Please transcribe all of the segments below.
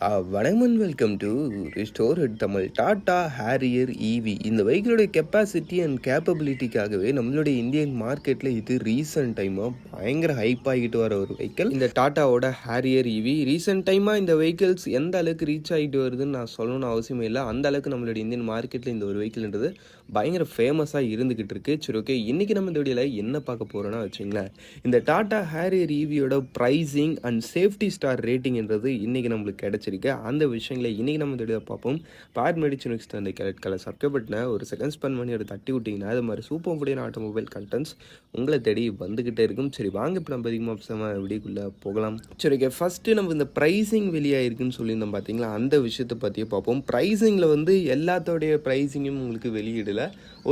வணக்கம் and welcome to restore Tamil. Tata Harrier EV இந்த வெஹிக்கிளோடைய capacity and கேப்பபிலிட்டிக்காகவே நம்மளுடைய இந்தியன் மார்க்கெட்டில் இது ரீசெண்ட் டைமாக பயங்கர ஹைப் ஆகிட்டு வர ஒரு வெஹிக்கிள் இந்த டாட்டாவோட ஹேரியர் ஈவி. ரீசெண்ட் டைமாக இந்த வெஹிக்கிள்ஸ் எந்த அளவுக்கு ரீச் ஆகிட்டு வருதுன்னு நான் சொல்லணும்னு அவசியமே இல்லை. அந்த அளவுக்கு நம்மளுடைய இந்தியன் மார்க்கெட்டில் இந்த ஒரு வெஹிக்கிள்ன்றது பயங்கர ஃபேமஸாக இருந்துக்கிட்டு இருக்கு. சரி, ஓகே, இன்றைக்கி நம்ம இந்த வீடியோவில் என்ன பார்க்க போகிறோன்னா வச்சுங்களேன், இந்த டாடா ஹேரியர் ஈவியோட ப்ரைஸிங் அண்ட் சேஃப்டி ஸ்டார் ரேட்டிங்ன்றது இன்றைக்கி நம்மளுக்கு கிடச்சிருக்கு. அந்த விஷயங்களை இன்றைக்கி நம்ம இந்த பார்ப்போம். பேட் மெடிச்சு நெக்ஸ்ட் அந்த ரெட் கலர் சப்ஸ்கிரைப் பட்டனை ஒரு செகண்ட் ஸ்பெண்ட் பண்ணி அதை தட்டி விட்டிங்கன்னா அது மாதிரி சூப்பர் புடியான ஆட்டோமொபைல் கண்டென்ட்ஸ் உங்களை தேடி வந்துக்கிட்டே இருக்கும். சரி, வாங்க இப்போ நம்ம அதிகமாக வீடியோக்குள்ளே போகலாம். சரி, ஓகே, ஃபஸ்ட்டு நம்ம இந்த ப்ரைஸிங் வெளியாகிருக்குன்னு சொல்லியிருந்தோம் பார்த்தீங்களா, அந்த விஷயத்தை பற்றியே பார்ப்போம். ப்ரைஸிங்கில் வந்து எல்லாத்தோடைய ப்ரைஸிங்கும் உங்களுக்கு வெளியிடல,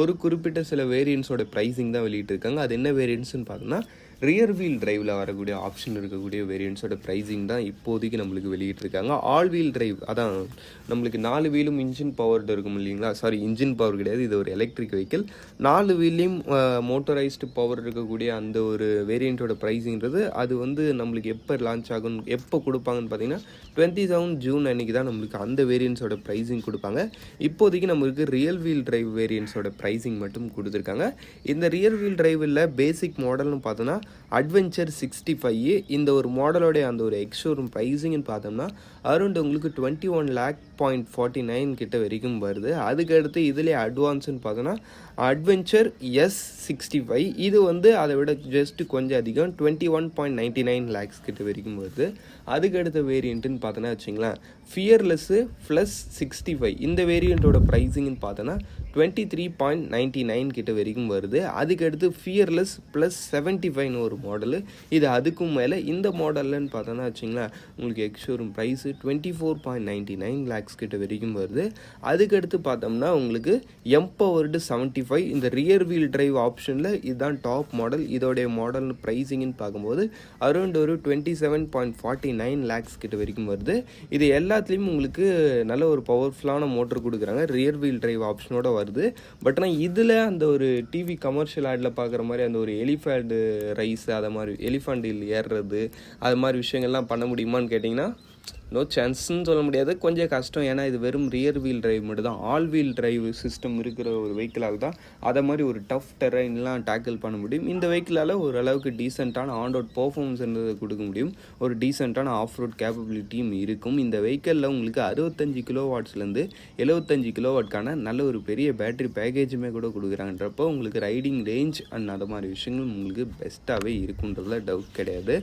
ஒரு குறிப்பிட்ட சில வேரியன்ஸோட ப்ரைஸிங் தான் வெளியிட்டிருக்காங்க. அது என்ன வேரியன்ட்ஸ்னு பார்த்தோம்னா ரியர் வீல் டிரைவில் வரக்கூடிய ஆப்ஷன் இருக்கக்கூடிய வேரியன்ட்ஸோட ப்ரைஸிங் தான் இப்போதைக்கு நம்மளுக்கு வெளியிட்டிருக்காங்க. ஆல் வீல் டிரைவ், அதான் நம்மளுக்கு 4 வீலும் இன்ஜின் பவர்டு இருக்கும் இல்லைங்களா, சாரி, இன்ஜின் பவர் கிடையாது, இது ஒரு எலக்ட்ரிக் வெஹிக்கிள். 4 வீல்லையும் மோட்டரைஸ்டு பவர் இருக்கக்கூடிய அந்த ஒரு வேரியண்ட்டோட ப்ரைஸிங்கிறது அது வந்து நம்மளுக்கு எப்போ லான்ச் ஆகும், எப்போ கொடுப்பாங்கன்னு பார்த்தீங்கன்னா 27 ஜூன் அன்றைக்கி தான் நம்மளுக்கு அந்த வேரியன்ஸோட ப்ரைஸிங் கொடுப்பாங்க. இப்போதைக்கு நம்மளுக்கு ரியல் வீல் டிரைவ் வேரியன்ஸோட ப்ரைஸிங் மட்டும் கொடுத்துருக்காங்க. இந்த ரியர் வீல் டிரைவில் பேசிக் மாடல்னு பார்த்தோன்னா அட்வென்ச்சர் 65. இந்த ஒரு மாடலோடைய அந்த ஒரு எக்ஸ்ஷோரூம் ப்ரைஸிங்னு பார்த்தோம்னா அரௌண்ட் உங்களுக்கு 21,49,000 கிட்ட வரைக்கும் வருது. அதுக்கடுத்து இதிலே அட்வான்ஸ்ன்னு பார்த்தோன்னா அட்வென்ச்சர் S65. இது வந்து அதை விட ஜஸ்ட் கொஞ்சம் அதிகம், 21.99 lakhs கிட்ட வரைக்கும் வருது. அதுக்கடுத்த வேரியண்ட்டுன்னு பார்த்தோன்னா வச்சிங்களேன் ஃபியர்லெஸ்ஸு ப்ளஸ் 65. இந்த வேரியண்ட்டோட ப்ரைஸிங்னு பார்த்தோன்னா 23.99 கிட்ட வரைக்கும் வருது. அதுக்கடுத்து ஃபியர்லெஸ் ப்ளஸ் 75 ஒரு மாடலு, இது அதுக்கும் மேலே. இந்த மாடல்லன்னு பார்த்தோன்னா வச்சிங்களேன் உங்களுக்கு எக்ஸ்ஷோரூம் ப்ரைஸு 24.99 lakhs கிட்ட வரைக்கும் வருது. அதுக்கடுத்து பார்த்தோம்னா உங்களுக்கு எம்பவர்டு 75. இந்த ரியர் வீல் டிரைவ் ஆப்ஷனில் இதுதான் டாப் மாடல். இதோடைய மாடல் ப்ரைஸிங்னு பார்க்கும்போது அரௌண்ட் ஒரு 27.49 lakhs கிட்ட வரைக்கும் வருது. இது எல்லாத்துலேயும் உங்களுக்கு நல்ல ஒரு பவர்ஃபுல்லான மோட்டர் கொடுக்குறாங்க, ரியர் வீல் டிரைவ் ஆப்ஷனோட வருது. பட் ஆனால் இதில் அந்த ஒரு டிவி கமர்ஷியல் ஆடில் பார்க்குற மாதிரி அந்த ஒரு எலிஃபண்ட் ரைஸ், அதை மாதிரி எலிஃபண்டில் ஏறுறது, அது மாதிரி விஷயங்கள்லாம் பண்ண முடியுமான்னு கேட்டிங்கன்னா நோ சான்ஸ்ன்னு சொல்ல முடியாது, கொஞ்சம் கஷ்டம். ஏன்னா இது வெறும் ரியர் வீல் டிரைவ் மட்டும் தான். ஆல் வீல் டிரைவ் சிஸ்டம் இருக்கிற ஒரு வெஹிக்கிளாக தான் அதை மாதிரி ஒரு டஃப் டெரைன்லாம் டேக்கிள் பண்ண முடியும். இந்த வெஹிக்கிளால் ஓரளவுக்கு டீசெண்டான ஆன் ரோட் பர்ஃபார்மன்ஸ் கொடுக்க முடியும், ஒரு டீசெண்டான ஆஃப் ரோட் கேப்பபிலிட்டியும் இருக்கும். இந்த வெஹிக்கிளில் உங்களுக்கு 65 கிலோவாட்ஸ்லேருந்து 75 கிலோவாட்கான நல்ல ஒரு பெரிய பேட்டரி பேக்கேஜுமே கூட கொடுக்குறாங்கன்றப்போ உங்களுக்கு ரைடிங் ரேஞ்ச் அண்ட் அது மாதிரி விஷயங்கள் உங்களுக்கு பெஸ்ட்டாகவே இருக்குன்றதுல டவுட் கிடையாது.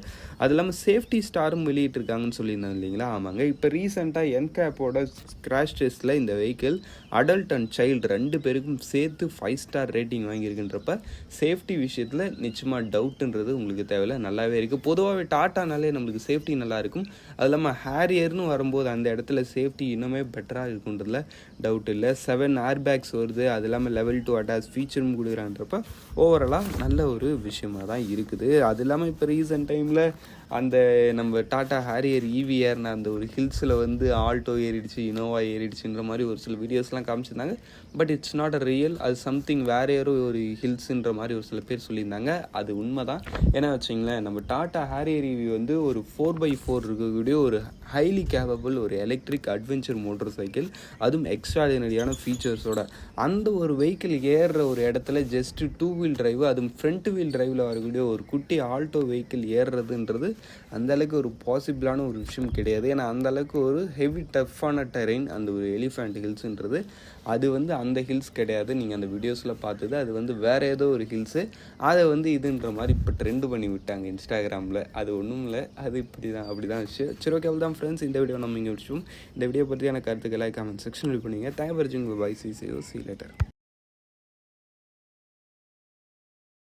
அது இல்லாமல் சேஃப்டி ஸ்டாரும் வெளியிட்டிருக்காங்கன்னு சொல்லியிருந்தாங்க இல்லைங்களா. ஆமாங்க, இப்போ ரீசெண்டாக என்கேப்போட கிராஷ் டெஸ்ட்டில் இந்த வெஹிக்கிள் அடல்ட் அண்ட் சைல்டு 2 பேருக்கும் சேர்த்து 5 ஸ்டார் ரேட்டிங் வாங்கியிருக்குன்றப்ப சேஃப்டி விஷயத்தில் நிச்சயமாக டவுட்டுன்றது உங்களுக்கு தேவையில்லை, நல்லாவே இருக்குது. பொதுவாகவே டாட்டானாலே நம்மளுக்கு சேஃப்டி நல்லா இருக்கும். அது இல்லாமல் ஹேரியர்னு வரும்போது அந்த இடத்துல சேஃப்டி இன்னுமே பெட்டராக இருக்குன்றதுல டவுட் இல்லை. 7 ஏர் பேக்ஸ் வருது, அது இல்லாமல் லெவல் 2 அட்டாச் ஃபீச்சரும் கொடுக்குறான்றப்ப ஓவராலாக நல்ல ஒரு விஷயமாக தான் இருக்குது. அது இல்லாமல் இப்போ ரீசெண்ட் டைமில் அந்த நம்ம டாட்டா ஹேரியர் ஈவி ஏறின அந்த ஒரு ஹில்ஸில் வந்து ஆல்டோ ஏறிடுச்சு, இனோவா ஏறிடுச்சுன்ற மாதிரி ஒரு சில வீடியோஸ்லாம் காமிச்சிருந்தாங்க. But it's not a real, அது சம்திங் வேறு யாரோ ஒரு ஹில்ஸுன்ற மாதிரி ஒரு சில பேர் சொல்லியிருந்தாங்க. அது உண்மை தான். ஏன்னா வச்சிங்களேன், நம்ம டாட்டா ஹேரியர் ஈவி வந்து ஒரு 4x4 இருக்கக்கூடிய ஒரு ஹைலி கேப்பபிள் ஒரு எலக்ட்ரிக் அட்வென்ச்சர் மோட்டர் சைக்கிள், அதுவும் எக்ஸ்ட்ராடினரியான ஃபீச்சர்ஸோட. அந்த ஒரு வெஹிக்கிள் ஏறுற ஒரு இடத்துல ஜஸ்ட்டு 2 வீல் டிரைவ், அதுவும் ஃப்ரண்ட் வீல் டிரைவில் வரக்கூடிய ஒரு குட்டி ஆல்டோ வெஹிக்கிள் ஏறுறதுன்றது அந்தளவுக்கு ஒரு பாசிபிளான ஒரு விஷயம் கிடையாது. ஏன்னா அந்தளவுக்கு ஒரு ஹெவி டஃப்பான டெரைன் அந்த ஒரு எலிஃபண்ட் ஹில்ஸுன்றது, அது வந்து அந்த ஹில்ஸ் கிடையாது. நீங்கள் அந்த வீடியோஸில் பார்த்தது அது வந்து வேறு ஏதோ ஒரு ஹில்ஸு, அதை வந்து இதுன்ற மாதிரி இப்போ ட்ரெண்டு பண்ணி விட்டாங்க இன்ஸ்டாகிராமில். அது ஒன்றும் இல்லை, அது இப்படி தான் அப்படி தான் விஷயம். சரி, ஓகே, தான் ஃப்ரெண்ட்ஸ், இந்த வீடியோ நம்ம இங்கே வச்சோம். இந்த வீடியோ பற்றியான கருத்துக்களை கமெண்ட் செக்ஷனில் பண்ணுங்க. தேங்க் யூ ஃபார் வாட்சிங். Bye, see you later.